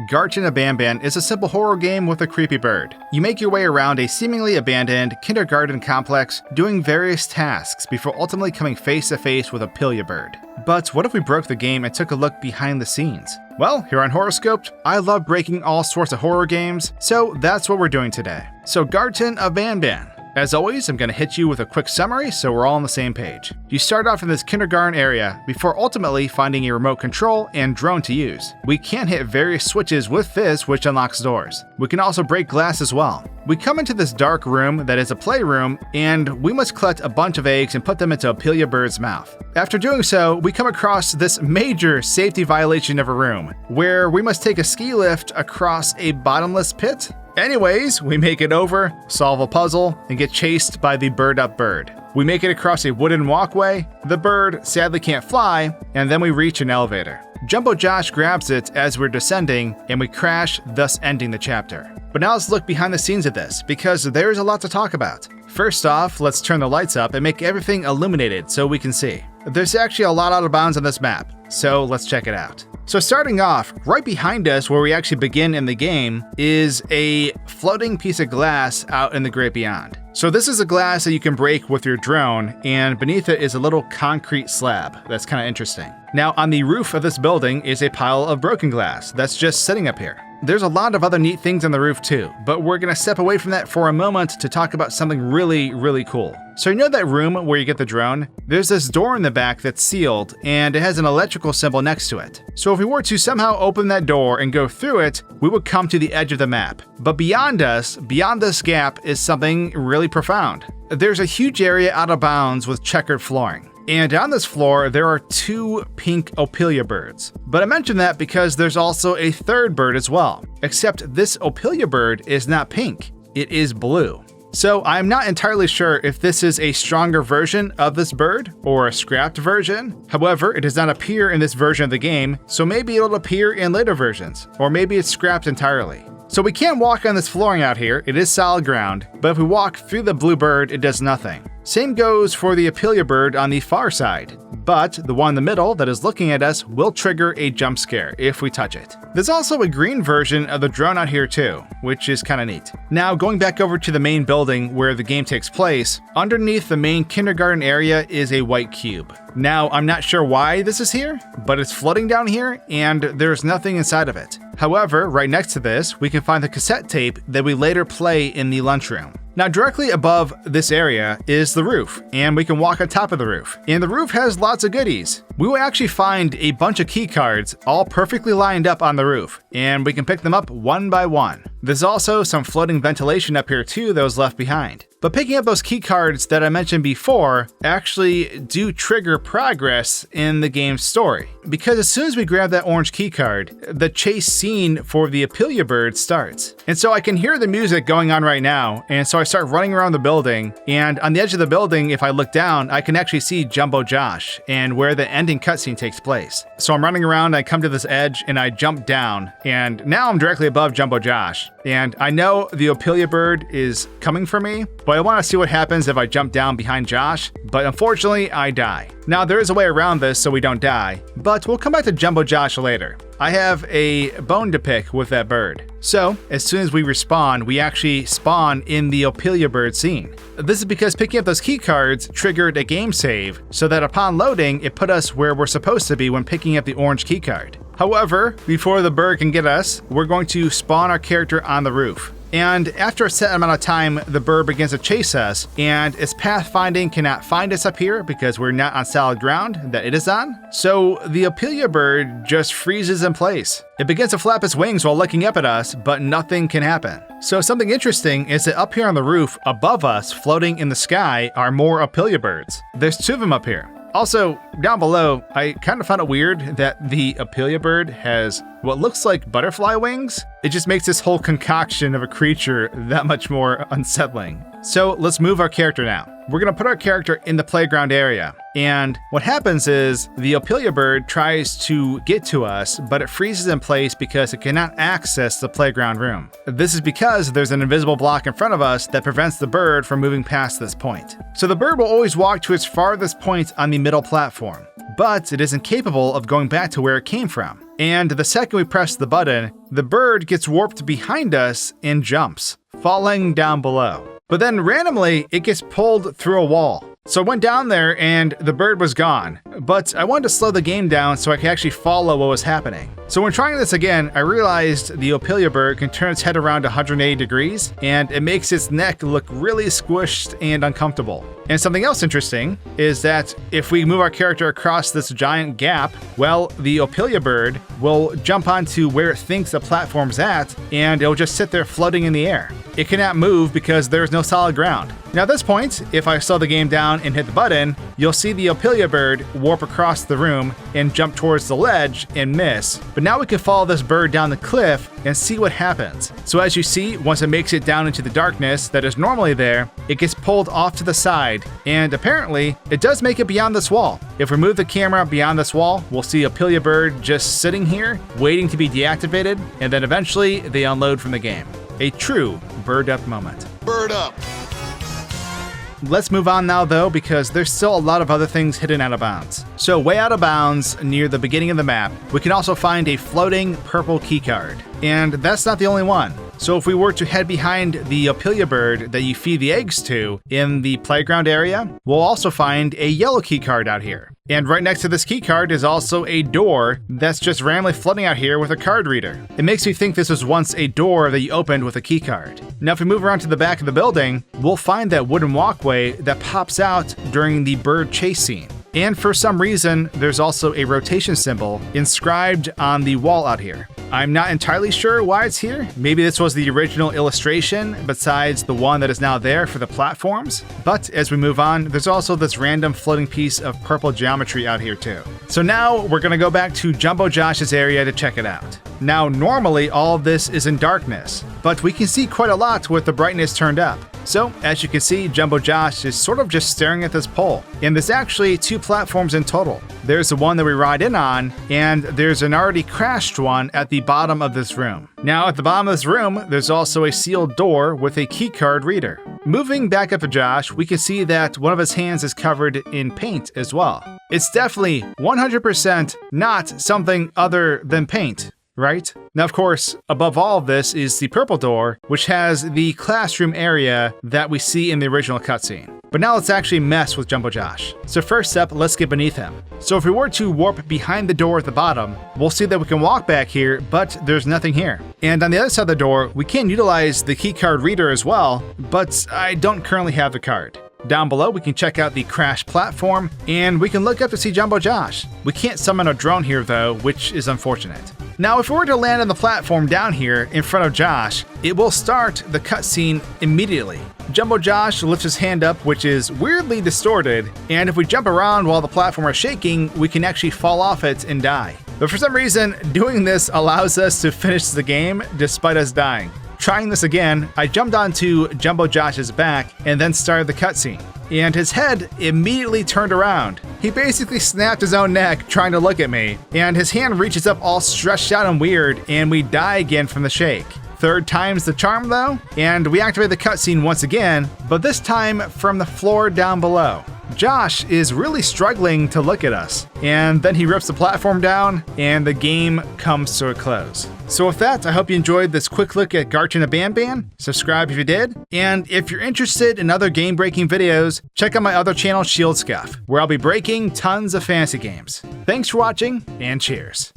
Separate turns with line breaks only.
Garten of Banban is a simple horror game with a creepy bird. You make your way around a seemingly abandoned kindergarten complex, doing various tasks before ultimately coming face to face with Opila bird. But what if we broke the game and took a look behind the scenes? Well, here on HorrorScoped, I love breaking all sorts of horror games, so that's what we're doing today. So Garten of Banban. As always, I'm going to hit you with a quick summary so we're all on the same page. You start off in this kindergarten area before ultimately finding a remote control and drone to use. We can hit various switches with this, which unlocks doors. We can also break glass as well. We come into this dark room that is a playroom, and we must collect a bunch of eggs and put them into Opila bird's mouth. After doing so, we come across this major safety violation of a room, where we must take a ski lift across a bottomless pit. Anyways, we make it over, solve a puzzle, and get chased by the bird-up bird. We make it across a wooden walkway, the bird sadly can't fly, and then we reach an elevator. Jumbo Josh grabs it as we're descending, and we crash, thus ending the chapter. But now let's look behind the scenes of this, because there's a lot to talk about. First off, let's turn the lights up and make everything illuminated so we can see. There's actually a lot out of bounds on this map, so let's check it out. So starting off, right behind us where we actually begin in the game is a floating piece of glass out in the great beyond. So this is a glass that you can break with your drone, and beneath it is a little concrete slab. That's kind of interesting. Now on the roof of this building is a pile of broken glass that's just sitting up here. There's a lot of other neat things on the roof too, but we're going to step away from that for a moment to talk about something really cool. So you know that room where you get the drone? There's this door in the back that's sealed, and it has an electrical symbol next to it. So if we were to somehow open that door and go through it, we would come to the edge of the map. But beyond us, beyond this gap, is something really profound. There's a huge area out of bounds with checkered flooring. And on this floor, there are two pink Opila birds. But I mention that because there's also a third bird as well. Except this Opila bird is not pink, it is blue. So I'm not entirely sure if this is a stronger version of this bird or a scrapped version. However, it does not appear in this version of the game, so maybe it'll appear in later versions, or maybe it's scrapped entirely. So we can't walk on this flooring out here, it is solid ground, but if we walk through the blue bird, it does nothing. Same goes for the Opila bird on the far side, but the one in the middle that is looking at us will trigger a jump scare if we touch it. There's also a green version of the drone out here too, which is kind of neat. Now going back over to the main building where the game takes place, underneath the main kindergarten area is a white cube. Now I'm not sure why this is here, but it's floating down here and there's nothing inside of it. However, right next to this, we can find the cassette tape that we later play in the lunchroom. Now directly above this area is the roof, and we can walk on top of the roof. And the roof has lots of goodies. We will actually find a bunch of key cards all perfectly lined up on the roof, and we can pick them up one by one. There's also some floating ventilation up here too that was left behind. But picking up those key cards that I mentioned before actually do trigger progress in the game's story. Because as soon as we grab that orange key card, the chase scene for the Opila bird starts. And so I can hear the music going on right now, and so I start running around the building, and on the edge of the building, if I look down, I can actually see Jumbo Josh and where the ending cutscene takes place. So I'm running around, I come to this edge, and I jump down, and now I'm directly above Jumbo Josh. And I know the Opila bird is coming for me, but I want to see what happens if I jump down behind Josh, but unfortunately I die. Now there is a way around this so we don't die, but we'll come back to Jumbo Josh later. I have a bone to pick with that bird. So, as soon as we respawn, we actually spawn in the Opila bird scene. This is because picking up those key cards triggered a game save, so that upon loading, it put us where we're supposed to be when picking up the orange key card. However, before the bird can get us, we're going to spawn our character on the roof. And after a set amount of time, the bird begins to chase us, and its pathfinding cannot find us up here because we're not on solid ground that it is on. So the Opila bird just freezes in place. It begins to flap its wings while looking up at us, but nothing can happen. So something interesting is that up here on the roof, above us, floating in the sky, are more Opila birds. There's two of them up here. Also, down below, I kind of found it weird that the Opila bird has what looks like butterfly wings. It just makes this whole concoction of a creature that much more unsettling. So let's move our character now. We're going to put our character in the playground area. And what happens is the Opila bird tries to get to us, but it freezes in place because it cannot access the playground room. This is because there's an invisible block in front of us that prevents the bird from moving past this point. So the bird will always walk to its farthest point on the middle platform, but it is incapable of going back to where it came from. and the second we press the button, the bird gets warped behind us and jumps, falling down below. But then randomly, it gets pulled through a wall. So I went down there and the bird was gone, but I wanted to slow the game down so I could actually follow what was happening. So when trying this again, I realized the Opila bird can turn its head around 180 degrees, and it makes its neck look really squished and uncomfortable. And something else interesting is that if we move our character across this giant gap, well, the Opila bird will jump onto where it thinks the platform's at, and it'll just sit there floating in the air. It cannot move because there's no solid ground. Now at this point, if I slow the game down and hit the button, you'll see the Opila bird warp across the room and jump towards the ledge and miss. But now we can follow this bird down the cliff and see what happens. So as you see, once it makes it down into the darkness that is normally there, it gets pulled off to the side, and apparently it does make it beyond this wall. If we move the camera beyond this wall, we'll see a Opila bird just sitting here, waiting to be deactivated, and then eventually they unload from the game. A true bird up moment.
Bird up!
Let's move on now though, because there's still a lot of other things hidden out of bounds. So way out of bounds, near the beginning of the map, we can also find a floating purple keycard. And that's not the only one. So if we were to head behind the Opila bird that you feed the eggs to in the playground area, we'll also find a yellow keycard out here. And right next to this keycard is also a door that's just randomly floating out here with a card reader. It makes me think this was once a door that you opened with a keycard. Now if we move around to the back of the building, we'll find that wooden walkway that pops out during the bird chase scene. And for some reason, there's also a rotation symbol inscribed on the wall out here. I'm not entirely sure why it's here. Maybe this was the original illustration besides the one that is now there for the platforms. But as we move on, there's also this random floating piece of purple geometry out here too. So now we're gonna go back to Jumbo Josh's area to check it out. Now normally all of this is in darkness, but we can see quite a lot with the brightness turned up. So as you can see, Jumbo Josh is sort of just staring at this pole. And there's actually 2 platforms in total. There's the one that we ride in on, and there's an already crashed one at the bottom of this room. Now at the bottom of this room, there's also a sealed door with a keycard reader. Moving back up to Josh, we can see that one of his hands is covered in paint as well. It's definitely 100% not something other than paint, right? Now, of course, above all of this is the purple door, which has the classroom area that we see in the original cutscene. But now let's actually mess with Jumbo Josh. So first up, let's get beneath him. So if we were to warp behind the door at the bottom, we'll see that we can walk back here, but there's nothing here. And on the other side of the door, we can utilize the keycard reader as well, but I don't currently have the card. Down below, we can check out the crash platform, and we can look up to see Jumbo Josh. We can't summon a drone here though, which is unfortunate. Now, if we were to land on the platform down here in front of Josh, it will start the cutscene immediately. Jumbo Josh lifts his hand up, which is weirdly distorted, and if we jump around while the platform is shaking, we can actually fall off it and die. But for some reason, doing this allows us to finish the game despite us dying. Trying this again, I jumped onto Jumbo Josh's back and then started the cutscene. And his head immediately turned around. He basically snapped his own neck trying to look at me, and his hand reaches up all stretched out and weird, and we die again from the shake. Third time's the charm though, and we activate the cutscene once again, but this time from the floor down below. Josh is really struggling to look at us, and then he rips the platform down, and the game comes to a close. So with that, I hope you enjoyed this quick look at Garten of Banban. Subscribe if you did, and if you're interested in other game-breaking videos, check out my other channel, Shield Scuff, where I'll be breaking tons of fantasy games. Thanks for watching, and cheers.